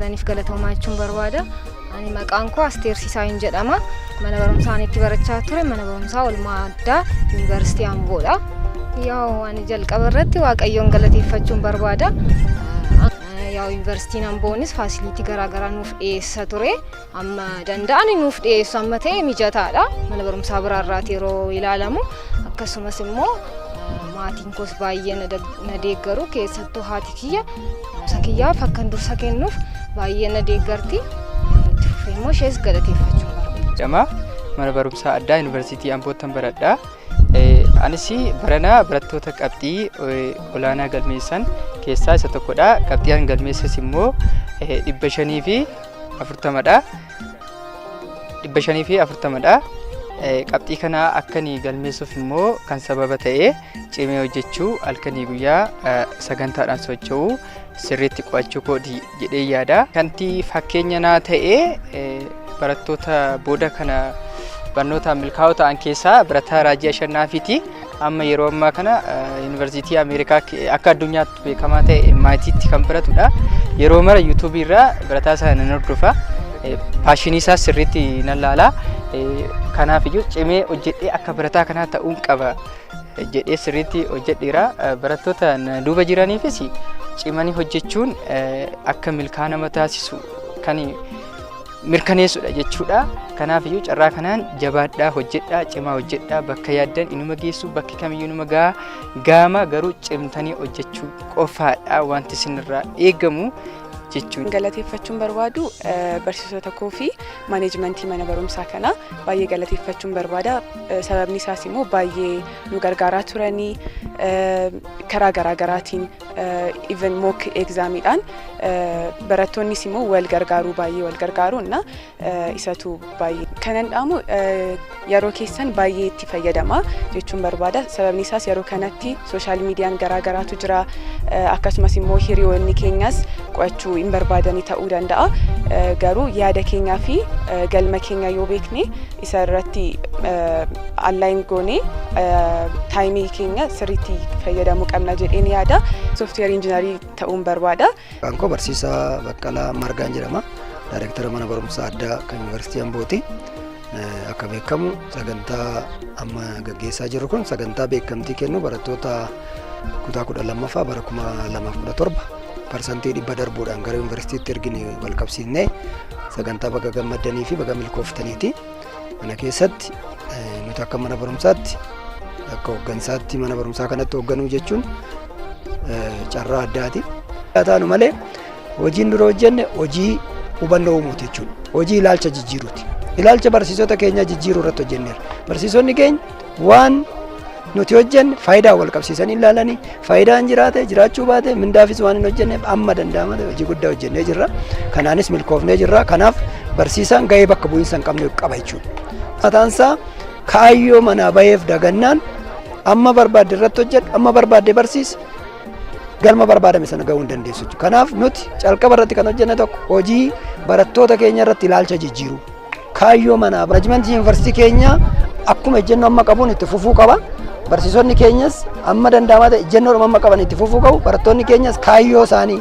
keessaniif galatoomachuun barbaada. Ani maqaan koo Asteer Sisaayeen jedhama. Mana barumsaanitti barachaa ture. Mana barumsaa Olmaa Addaa Yuunivarsiitii Amboodha. Yaa'u ani jalqaba irratti Waaqayyoon galateeffachuun barbaada. Yaa'u Yuunivarsiitiin Amboonis faasilitii garaagaraa nuuf dhiyeessa ture. Amma danda'an nuuf dhiyeessu amma ta'e mijataadha. Mana barumsaa biraarraati yeroo ilaalamu. Akkasumas immoo maatiin koos baay'ee na deeggaru keessattuu haati kiyyaaf akkan dursa kennuuf baay'ee na deeggarti. Immoo ishees galateeffachuu barbaada. Jama mana barumsaa addaa Yuunivarsiitii Ambootti baradha. Anis baranaa barattoota qabxii olaanaa galmeessan keessaa isa tokkodha. Qabxiin galmeessas immoo 540dha. 540dha. Qabxii kana akkanii galmeessuuf immoo kan sababa ta'e cimee hojjechuu halkanii guyyaa sagantaadhaan socho'uu sirriitti qo'achuu koodii jedhee yaada. Kanti fakkeenya naa ta'e barattoota booda kana barnoota milkaa'oo ta'an keessaa barataa Raajii Ashannaafiiti. Amma yeroo ammaa kana Yuunivarsiitii Ameerikaa akka addunyaatti beekamaa ta'e MIT'tti kan baratudha. Yeroo mara YouTube irraa barataa sana nan hordofa. Paashinii isaa sirriitti nan laala. Kanaaf iyyuu cimee hojjedhee akka barataa kanaa ta'uun qaba jedhee sirriitti hojjedheera. Barattoota duuba jiraniifis cimanii hojjechuun akka milkaa'ina nama taasisu kan mirkaneessudha jechuudha. Kanaaf iyyuu carraa kanaan jabaadhaa hojjedhaa cimaa hojjedhaa bakka yaaddan inuma geessu bakki kamiyyuu inuma gaama garuu cimtanii hojjechuu qofaadha wanti isinirraa eegamu. Galateeffachuun barbaadu barsiisota koo fi maaneejmentii mana barumsaa kana baay'ee galateeffachuun barbaada. Sababni isaas immoo baay'ee nu gargaaraa turanii karaa garaagaraatiin even mock exaamiidhaan barattoonnis immoo wal gargaaruuna isatu baay'ee kanan dhaamu yeroo keessan baay'ee itti fayyadama jechuun barbaada. Sababni isaas yeroo kanatti sooshaal miidiyaan garaagaraatu jira akkasumas immoo hiriyoonni keenyas qo'achuu hin barbaadani ta'uu danda'a. Garuu yaada keenyaa fi galma keenya yoo beekne isa irratti online goone taayimii keenya sirriitti fayyadamuu qabna jedheen yaada. Software injiinarii ta'uun barbaada. Kan koo barsiisaa Baqqalaa Margaan jedhama. Daayireektara mana barumsaa addaa kan Yuunivarsiitii Ambooti. Akka beekamu sagantaa amma gaggeessaa jirru kun sagantaa beekamtii kennu barattoota kutaa 12ffaa bara 2017 parsantii 100 darbuudhaan gara yuunivarsiitiitti ergine wal qabsiifnee sagantaa baga gammaddanii fi baga milkooftaniiti. Mana keessatti nuti akka mana barumsaatti akka hooggansaatti mana barumsaa kanatti hoogganuu jechuun carraa addaati. Taanu malee hojiin dura hojjenne hojii hubannoo uumuuti jechuudha. Hojii ilaalcha jijjiiruuti. Ilaalcha barsiisota keenya jijjiiruu irratti hojjenneera. Barsiisonni keenya waan nuti hojjenne faayidaa wal qabsiisanii ilaalanii faayidaan jiraachuu baate mindaafis waan hin hojjenneef amma danda'ama hojii guddaa hojjennee jirra. Kanaanis milkoofnee jirra. Kanaaf barsiisaan gahee bakka bu'iinsa hin qabne qaba jechuudha. Mataansaa kaayyoo manaa baheef dagannaan amma barbaadde irratti hojjedhu amma barbaadde barsiisa galma barbaadame sana gahuu hin dandeessu. Kanaaf nuti calqaba irratti kan hojjenne tokko hojii barattoota keenya irratti ilaalcha jijjiiruu kaayyoo manaa manaajimentii yuunivarsiitii keenya akkuma ejjennoo amma qabuun itti fufuu qaba. Barsiisonni keenyas amma danda'amaa ta'e ejjennoo amma qaban itti fufuu qabu. Barattoonni keenyas kaayyoo isaanii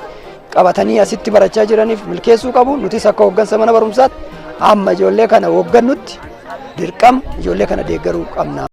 qabatanii asitti barachaa jiraniif milkeessuu qabu. Nutis akka hooggansa mana barumsaatti amma ijoollee kana hooggannutti dirqama ijoollee kana deeggaruu qabna.